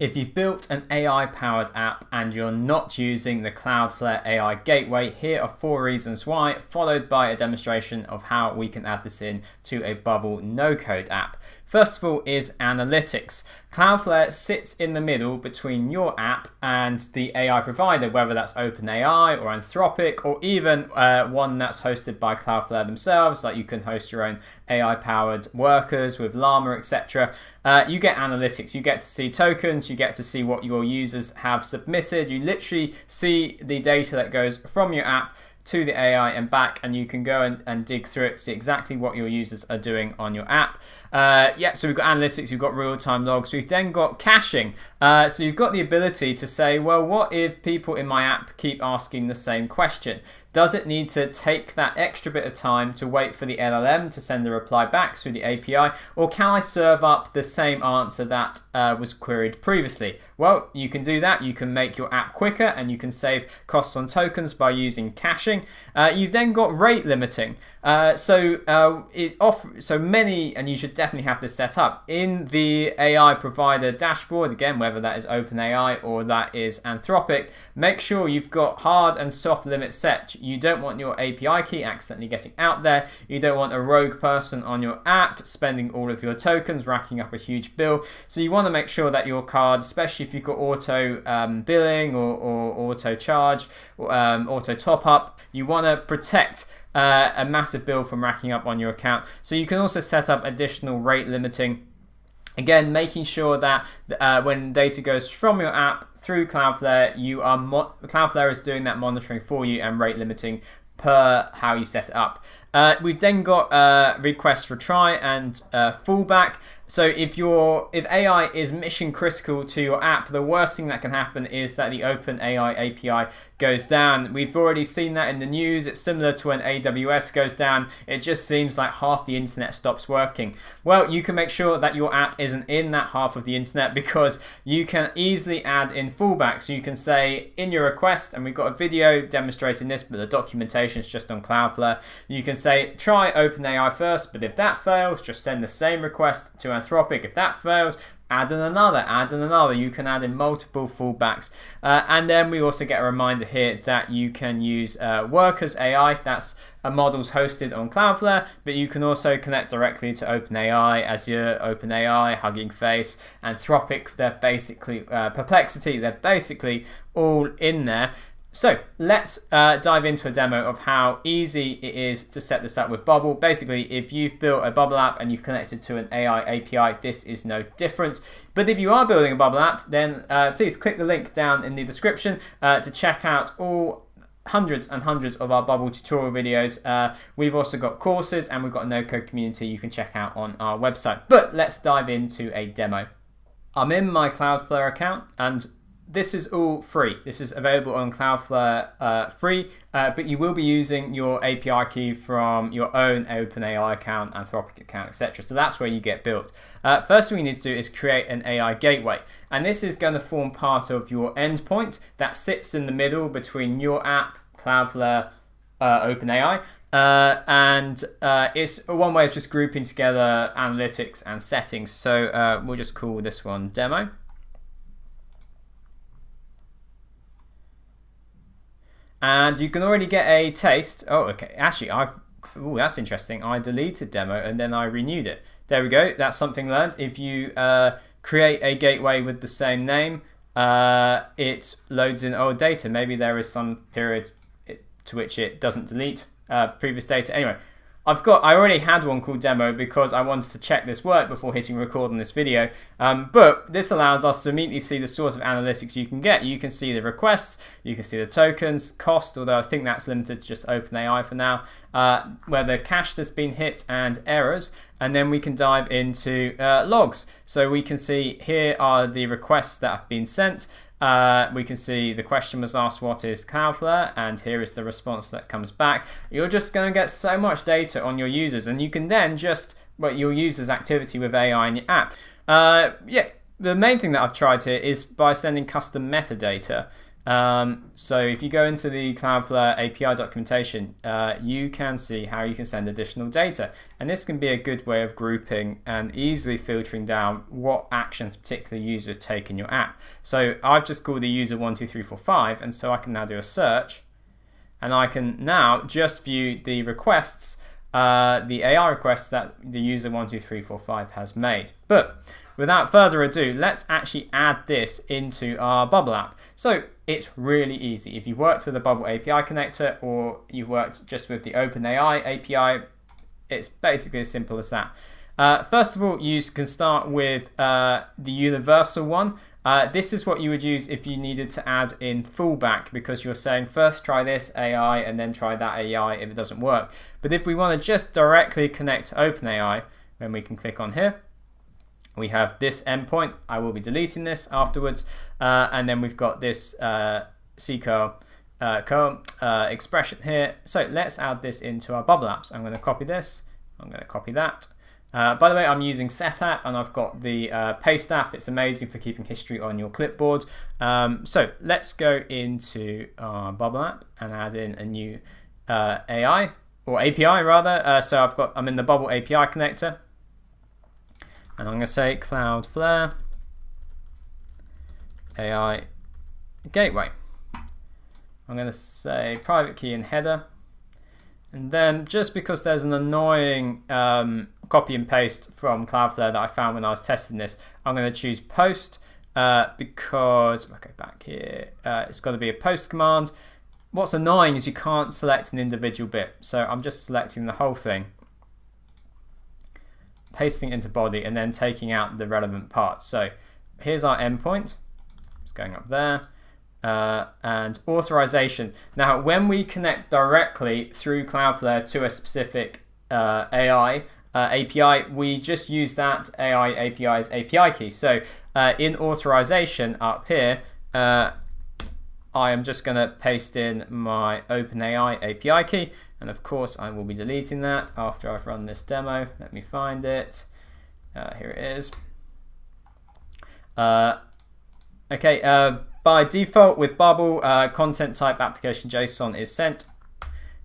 If you've built an AI-powered app and you're not using the Cloudflare AI Gateway, here are 4 reasons why, followed by a demonstration of how we can add this in to a Bubble no-code app. First of all is analytics. Cloudflare sits in the middle between your app and the AI provider, whether that's OpenAI or Anthropic, or even one that's hosted by Cloudflare themselves, like you can host your own AI-powered workers with Llama, etc. You get analytics, you get to see tokens, you get to see what your users have submitted, you literally see the data that goes from your app to the AI and back, and you can go and dig through it, see exactly what your users are doing on your app. So we've got analytics, we've got real-time logs, we've then got caching. So you've got the ability to say, well, what if people in my app keep asking the same question? Does it need to take that extra bit of time to wait for the LLM to send a reply back through the API, or can I serve up the same answer that was queried previously? Well, you can do that. You can make your app quicker and you can save costs on tokens by using caching. You've then got rate limiting. So many, and you should definitely have this set up in the AI provider dashboard, again, whether that is OpenAI or that is Anthropic, make sure you've got hard and soft limits set. You don't want your API key accidentally getting out there. You don't want a rogue person on your app spending all of your tokens, racking up a huge bill. So you want to make sure that your card, especially if you've got auto billing or auto charge, auto top up, you want to protect a massive bill from racking up on your account. So you can also set up additional rate limiting. Again, making sure that when data goes from your app through Cloudflare, Cloudflare is doing that monitoring for you and rate limiting per how you set it up. We've then got requests for try and fallback. So if AI is mission critical to your app, the worst thing that can happen is that the OpenAI API goes down. We've already seen that in the news. It's similar to when AWS goes down. It just seems like half the internet stops working. Well, you can make sure that your app isn't in that half of the internet, because you can easily add in fallback. So you can say in your request, and we've got a video demonstrating this, but the documentation is just on Cloudflare. You can say try OpenAI first, but if that fails, just send the same request to Anthropic. If that fails, add in another. You can add in multiple fallbacks. And then we also get a reminder here that you can use Workers AI. That's models hosted on Cloudflare, but you can also connect directly to OpenAI, Azure, OpenAI, Hugging Face, Anthropic. They're basically Perplexity. They're basically all in there. So let's dive into a demo of how easy it is to set this up with Bubble. Basically, if you've built a Bubble app and you've connected to an AI API, this is no different. But if you are building a Bubble app, then please click the link down in the description to check out all hundreds and hundreds of our Bubble tutorial videos. We've also got courses and we've got a no-code community you can check out on our website. But let's dive into a demo. I'm in my Cloudflare account, and this is all free. This is available on Cloudflare free, but you will be using your API key from your own OpenAI account, Anthropic account, etc. So that's where you get built. First thing we need to do is create an AI gateway. And this is going to form part of your endpoint that sits in the middle between your app, Cloudflare, OpenAI. And it's one way of just grouping together analytics and settings. So we'll just call this one demo. And you can already get a taste. Oh, okay. Actually, that's interesting. I deleted demo and then I renewed it. There we go. That's something learned. If you create a gateway with the same name, it loads in old data. Maybe there is some period to which it doesn't delete previous data. Anyway, I already had one called demo because I wanted to check this worked before hitting record on this video. But this allows us to immediately see the sort of analytics you can get. You can see the requests, you can see the tokens, cost, although I think that's limited to just OpenAI for now, where the cache has been hit and errors. And then we can dive into logs. So we can see here are the requests that have been sent. We can see the question was asked, what is Cloudflare? And here is the response that comes back. You're just going to get so much data on your users, and you can then your users' activity with AI in your app. The main thing that I've tried here is by sending custom metadata. So if you go into the Cloudflare API documentation, you can see how you can send additional data. And this can be a good way of grouping and easily filtering down what actions particular users take in your app. So I've just called the user 12345, and so I can now do a search, and I can now just view the requests, the AI requests that the user 12345 has made. But without further ado, let's actually add this into our Bubble app. So it's really easy. If you've worked with the Bubble API connector or you've worked just with the OpenAI API, it's basically as simple as that. First of all, you can start with the universal one. This is what you would use if you needed to add in Fallback, because you're saying first try this AI and then try that AI if it doesn't work. But if we want to just directly connect to OpenAI, then we can click on here. We have this endpoint. I will be deleting this afterwards. And then we've got this curl expression here. So let's add this into our Bubble apps. I'm going to copy this. I'm going to copy that. By the way, I'm using Setapp, and I've got the Paste app. It's amazing for keeping history on your clipboard. So let's go into our Bubble app and add in a new AI, or API rather. So I'm in the Bubble API connector. And I'm going to say Cloudflare AI Gateway. I'm going to say private key and header. And then just because there's an annoying copy and paste from Cloudflare that I found when I was testing this, I'm going to choose post because, if I go back here, it's got to be a post command. What's annoying is you can't select an individual bit. So I'm just selecting the whole thing, pasting it into body, and then taking out the relevant parts. So here's our endpoint. It's going up there. And authorization. Now, when we connect directly through Cloudflare to a specific AI API, we just use that AI API's API key. So in authorization up here, I am just going to paste in my OpenAI API key. And of course, I will be deleting that after I've run this demo. Let me find it. Here it is. Okay. By default with Bubble, content type application JSON is sent.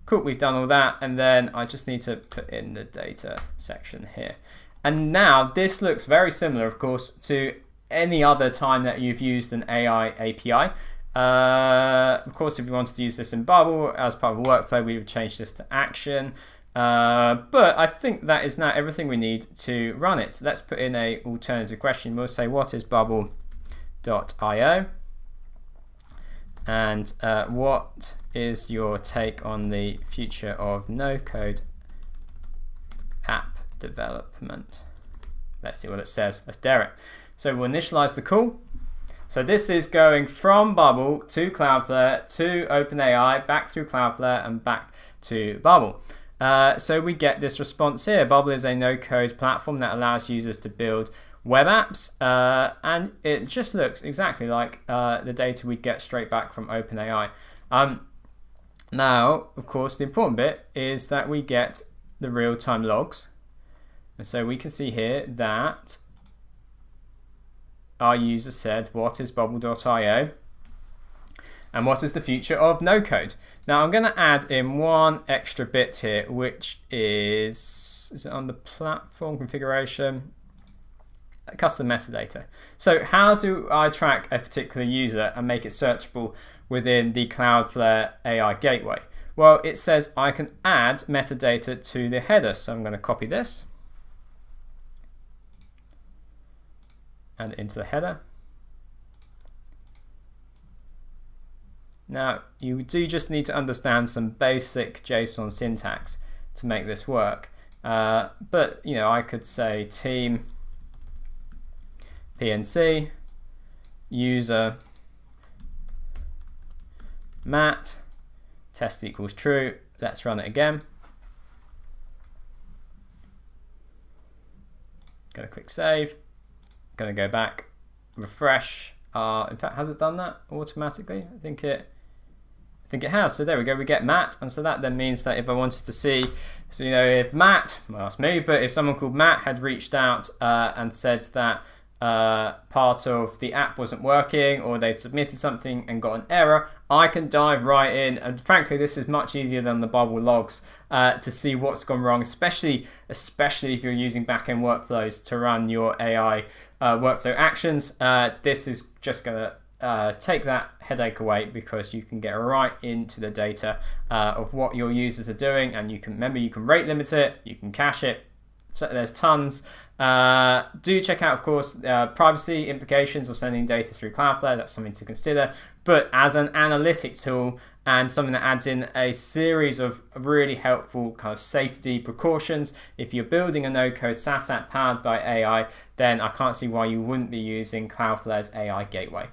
Cool, we've done all that, and then I just need to put in the data section here. And now this looks very similar, of course, to any other time that you've used an AI API. Of course, if you wanted to use this in Bubble as part of a workflow, we would change this to action. But I think that is now everything we need to run it. Let's put in an alternative question. We'll say, what is bubble.io? And what is your take on the future of no-code app development? Let's see what it says. Let's dare it. So we'll initialize the call. So this is going from Bubble to Cloudflare to OpenAI, back through Cloudflare and back to Bubble. So we get this response here. Bubble is a no-code platform that allows users to build web apps, and it just looks exactly like the data we get straight back from OpenAI. Now, of course, the important bit is that we get the real-time logs. And so we can see here that our user said, what is bubble.io? And what is the future of no code? Now I'm going to add in one extra bit here, which is it on the platform configuration? Custom metadata. So how do I track a particular user and make it searchable within the Cloudflare AI Gateway? Well, it says I can add metadata to the header. So I'm going to copy this and into the header. Now, you do just need to understand some basic JSON syntax to make this work. But, you know, I could say team PNC user Matt test equals true. Let's run it again. Going to click save. Going to go back, refresh. In fact, has it done that automatically? I think it has. So there we go. We get Matt, and so that then means that if I wanted to see, so you know, if Matt, well, that's me, but if someone called Matt had reached out and said that part of the app wasn't working, or they'd submitted something and got an error, I can dive right in. And frankly, this is much easier than the bubble logs to see what's gone wrong, especially if you're using backend workflows to run your AI workflow actions. This is just going to take that headache away, because you can get right into the data of what your users are doing, and you can rate limit it, you can cache it. So there's tons. Do check out, of course, privacy implications of sending data through Cloudflare. That's something to consider. But as an analytic tool and something that adds in a series of really helpful kind of safety precautions, if you're building a no-code SaaS app powered by AI, then I can't see why you wouldn't be using Cloudflare's AI Gateway.